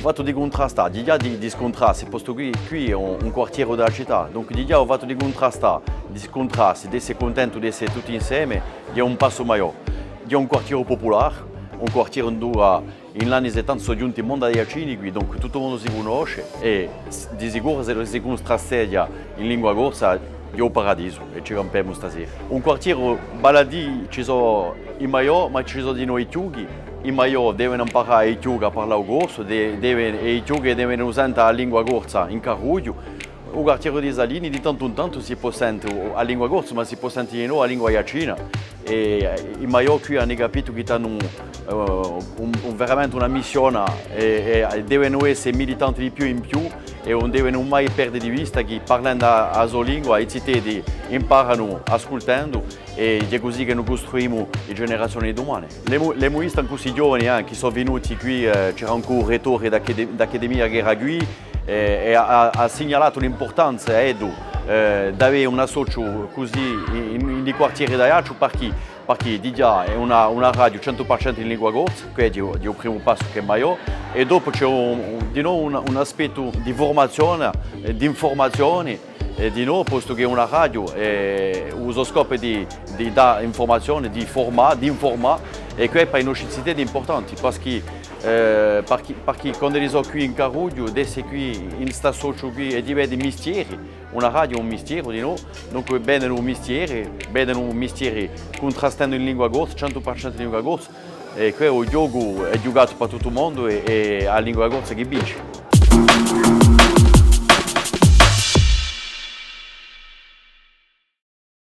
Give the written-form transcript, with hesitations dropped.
fatto di contrastare, di scontrarsi, posto qui è un quartiere della città, dunque ho fatto di contrastare, di scontrarsi, di essere contento di essere tutti insieme, è un passo maggiore. È un quartiere popolare, un quartiere dove in anni 70 sono giunti mondiali qui, dunque tutto il mondo si conosce e di sicuro se si contrasta in lingua corsa è un paradiso e ci campiamo stasera. Un quartiere baladì ci sono i maggiori, ma ci sono di noi tutti. I maggiori devono imparare i tutti a parlare corso, e i tutti devono usare la lingua corsa in Caruglio. Il quartiere di Salini di tanto in tanto si può sentire la lingua corsa, ma si può sentire la lingua iacina. E i maggiori qui hanno capito che hanno veramente una missione e devono essere militanti di più in più e non devono mai perdere di vista che parlando la sua lingua i cittadini imparano ascoltando e è così che noi costruiamo le generazioni domani. Le muisti anche così giovani che sono venuti qui, c'era anche un rettore d'Accademia che era qui e ha segnalato l'importanza di avere un associo così nei quartieri d'Ajaccio perché di già è una radio 100% in lingua corsa, che è il primo passo che è maggiore, e dopo c'è di nuovo un aspetto di formazione, di informazione, di nuovo posto che è una radio usa scopo di dare informazione, di informare, e questo per i nostri cittadini è importante perché quando sono qui in Caruglio, essere qui in sta socio qui e diventa mestiere. Una radio è un mestiere di noi, dunque bene un mestiere contrastando in lingua corsa, 100% in lingua corsa, e questo il gioco è giocato per tutto il mondo e la lingua corsa che vince.